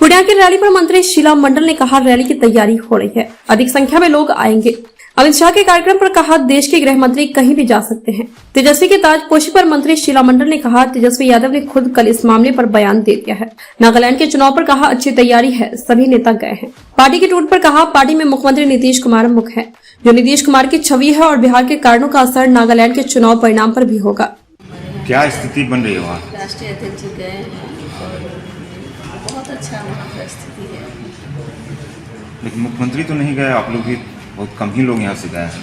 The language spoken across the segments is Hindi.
पुण्या की रैली पर मंत्री शीला मंडल ने कहा, रैली की तैयारी हो रही है, अधिक संख्या में लोग आएंगे। अमित शाह के कार्यक्रम पर कहा, देश के गृह मंत्री कहीं भी जा सकते हैं। तेजस्वी की ताजपोशी पर मंत्री शीला मंडल ने कहा, तेजस्वी यादव ने खुद कल इस मामले पर बयान दे दिया है। नागालैंड के चुनाव पर कहा, अच्छी तैयारी है, सभी नेता गए हैं। पार्टी की टूट पर कहा, पार्टी में मुख्यमंत्री नीतीश कुमार मुख्य है, जो नीतीश कुमार की छवि है और बिहार के कारणों का असर नागालैंड के चुनाव परिणाम पर भी होगा। क्या स्थिति बन रही है वहाँ? राष्ट्रीय अध्यक्ष जी गए हैं और बहुत अच्छा वहाँ पर स्थिति है। लेकिन मुख्यमंत्री तो नहीं गए, आप लोग भी बहुत कम ही लोग यहाँ से गए हैं।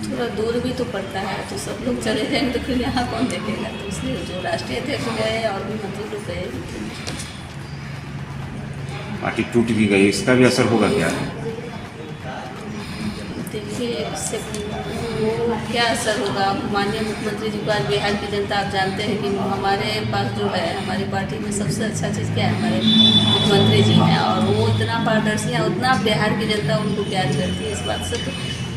थोड़ा दूर भी तो पड़ता है, तो सब लोग चले जाएंगे तो फिर यहाँ कौन देखेगा, तो इसलिए जो राष्ट्रीय अध्यक्ष गए और भी मंत्री लोग गए। पार्टी टूट भी गई, इसका भी असर होगा क्या? देखिए इससे क्या असर होगा। माननीय मुख्यमंत्री जी को आज बिहार की जनता, आप जानते हैं कि हमारे पास जो है, हमारी पार्टी में सबसे अच्छा चीज़ क्या है, हमारे मुख्यमंत्री जी हैं और वो इतना पारदर्शी है, उतना बिहार की जनता उनको प्यार करती है। इस बात से तो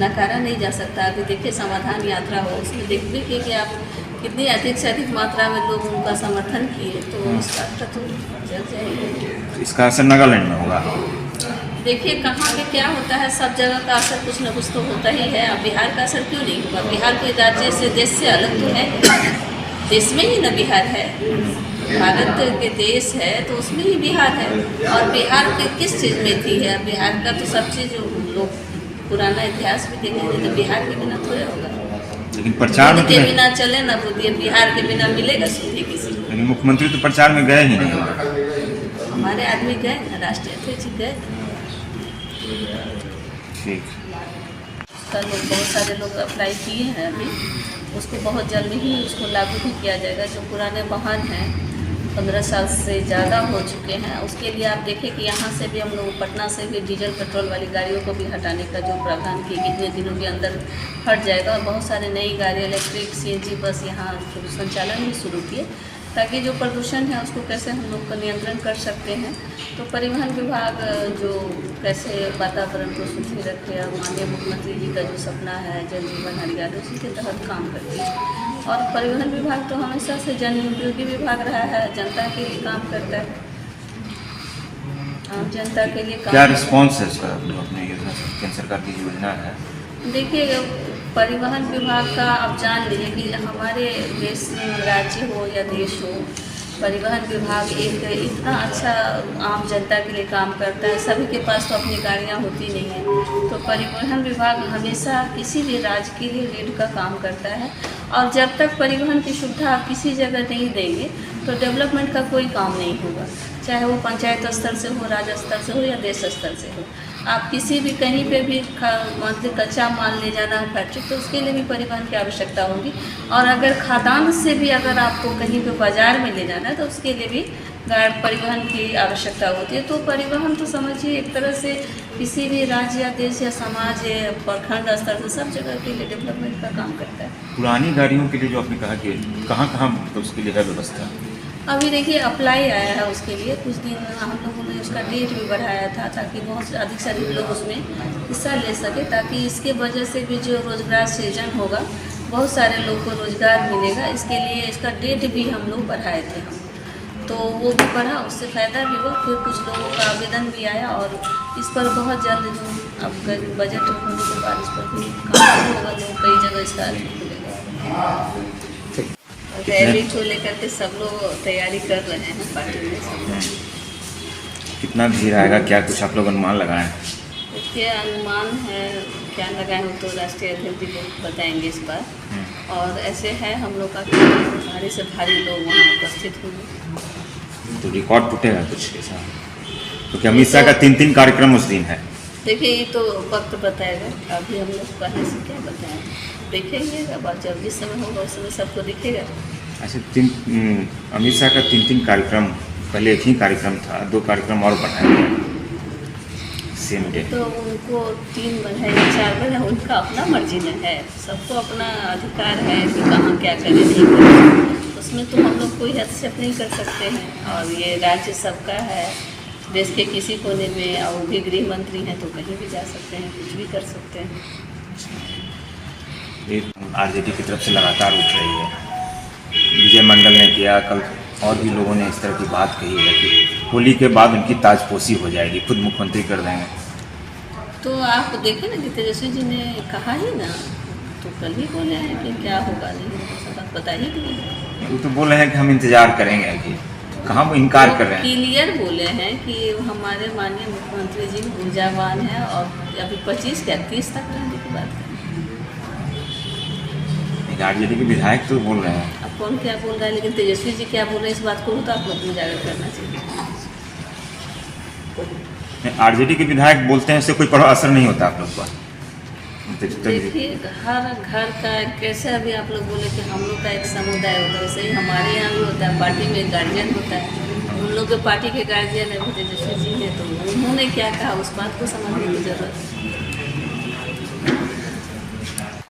नकारा नहीं जा सकता। अभी देखिए समाधान यात्रा हो, उसमें देखिए कि आप कितनी अधिक से अधिक मात्रा में लोग उनका समर्थन किए, तो इस बात का तो जल जाएगी। इसका असर नागालैंड में होगा। देखिए कहाँ पे क्या होता है, सब जगह का असर कुछ न कुछ तो होता ही है। अब बिहार का असर क्यों नहीं होगा? बिहार कोई राज्य से, देश से अलग तो है, देश में ही न बिहार है। भारत के देश है तो उसमें ही बिहार है। और बिहार के किस चीज़ में थी है? बिहार का तो सब चीज़ लोग पुराना इतिहास भी देखेंगे तो बिहार के बिना थोड़े होगा। लेकिन प्रचार में के बिना चले ना बुद्धि, बिहार के बिना मिलेगा सुधी किसी। लेकिन मुख्यमंत्री तो प्रचार में गए ही नहीं। हमारे आदमी गए ना, राष्ट्रीय अध्यक्ष गए। ठीक। उसका लोग बहुत सारे लोग अप्लाई किए हैं अभी, उसको बहुत जल्द ही उसको लागू भी किया जाएगा। जो पुराने वाहन हैं 15 साल से ज़्यादा हो चुके हैं, उसके लिए आप देखें कि यहाँ से भी हम लोग पटना से भी डीजल पेट्रोल वाली गाड़ियों को भी हटाने का जो प्रावधान किए, कितने दिनों के अंदर हट जाएगा। और बहुत सारे नई गाड़ी इलेक्ट्रिक CNG बस यहाँ संचालन भी शुरू किए, ताकि जो प्रदूषण है उसको कैसे हम लोग का नियंत्रण कर सकते हैं। तो परिवहन विभाग जो कैसे वातावरण को शुद्ध रखे, और माननीय मुख्यमंत्री जी का जो सपना है जल जीवन हरियाली, उसी के तहत काम करती है। और परिवहन विभाग तो हमेशा से जन उपयोगी विभाग रहा है, जनता के लिए काम करता है, आम जनता के लिए काम। क्या रिस्पॉन्स है इसका? अपने योजना, केंद्र सरकार की योजना है, देखिए परिवहन विभाग का आप जान लीजिए कि हमारे देश राज्य हो या देश हो, परिवहन विभाग एक इतना अच्छा आम जनता के लिए काम करता है। सभी के पास तो अपनी गाड़ियाँ होती नहीं हैं, तो परिवहन विभाग हमेशा किसी भी राज्य के लिए लीड का काम करता है। और जब तक परिवहन की सुविधा आप किसी जगह नहीं देंगे तो डेवलपमेंट का कोई काम नहीं होगा, चाहे वो पंचायत स्तर से हो, राज्य स्तर से हो या देश स्तर से हो। आप किसी भी कहीं पे भी मतलब कच्चा माल ले जाना है फैक्ट्री, तो उसके लिए भी परिवहन की आवश्यकता होगी। और अगर खादान से भी अगर आपको कहीं पे बाज़ार में ले जाना है तो उसके लिए भी परिवहन की आवश्यकता होती है। तो परिवहन तो समझिए एक तरह से किसी भी राज्य या देश या समाज या प्रखंड स्तर से सब जगह के लिए डेवलपमेंट का काम करता है। पुरानी गाड़ियों के लिए जो आपने कहा कि कहाँ कहाँ तो उसके लिए है व्यवस्था? अभी देखिए अप्लाई आया है उसके लिए, कुछ दिन हम लोगों ने उसका डेट भी बढ़ाया था ताकि बहुत अधिक से अधिक लोग उसमें हिस्सा ले सके, ताकि इसके वजह से भी जो रोज़गार सृजन होगा, बहुत सारे लोग को रोज़गार मिलेगा। इसके लिए इसका डेट भी हम लोग बढ़ाए थे, तो वो भी बढ़ा, उससे फ़ायदा भी हुआ। फिर कुछ लोगों का आवेदन भी आया और इस पर बहुत जल्द जो अब बजट होने के बाद इस पर भी काम होगा, लोग कई जगह इसका खुलेगा। रैली को लेकर के सब लोग तैयारी कर रहे हैं पार्टी में सब। कितना भीड़ आएगा, क्या कुछ आप लोग अनुमान लगाएं? देखिए अनुमान है क्या लगाए हो तो राष्ट्रीय अध्यक्ष जी लोग बताएंगे इस बार। और ऐसे है हम लोग का भारी से भारी लोग वहाँ उपस्थित होंगे, तो रिकॉर्ड टूटेगा कुछ ऐसा? क्योंकि अमित शाह का 3 कार्यक्रम उस दिन है। देखिए ये तो वक्त बताएगा, अभी हम लोग पहले से क्या बताएं, देखेंगे जब जिस समय होगा उस समय सबको दिखेगा। अच्छा, अमित शाह का 3 कार्यक्रम, पहले एक ही कार्यक्रम था, 2 कार्यक्रम और बढ़ाया गया सेम डे। तो उनको 3 बढ़ाए या 4 बढ़ाए, उनका अपना मर्जी में है, सबको अपना अधिकार है कि कहाँ क्या करें नहीं करें, उसमें तो हम लोग कोई हस्तक्षेप नहीं कर सकते हैं। और ये राज्य सबका है, देश के किसी कोने में, और भी गृह मंत्री हैं तो कहीं भी जा सकते हैं, कुछ भी कर सकते हैं। RJD की तरफ से लगातार उठ रही है, विजय मंडल ने किया, कल और भी लोगों ने इस तरह की बात कही है कि होली के बाद उनकी ताजपोशी हो जाएगी, खुद मुख्यमंत्री कर देंगे। तो आप देखें ना कि तेजस्वी जी ने कहा ही ना, तो कल ही बोले हैं कि क्या होगा, नहीं सब बात बता ही दिए। वो तो बोल रहे हैं कि हम इंतजार करेंगे अभी, कहाँ वो इनकार कर रहे हैं। क्लियर बोले हैं कि हमारे माननीय मुख्यमंत्री जी ऊर्जावान हैं और अभी 25 क्या 30 तक रहने की बात करें। आरजेडी के विधायक तो बोल रहे हैं। अब कौन क्या बोल रहा है, लेकिन तेजस्वी जी क्या बोल रहे हैं इस बात को तो आप लोग को उजागर करना चाहिए। आरजेडी के विधायक बोलते हैं, इससे कोई असर नहीं होता आप लोग पर। देखिए हर घर का कैसे, अभी आप लोग बोले कि हम लोग का एक समुदाय होता है, वैसे ही हमारे यहाँ भी होता है, पार्टी में एक गार्जियन होता है। उन लोग के पार्टी के गार्जियन है तेजस्वी जी है, तो उन्होंने क्या कहा उस बात को समझने की जरूरत है।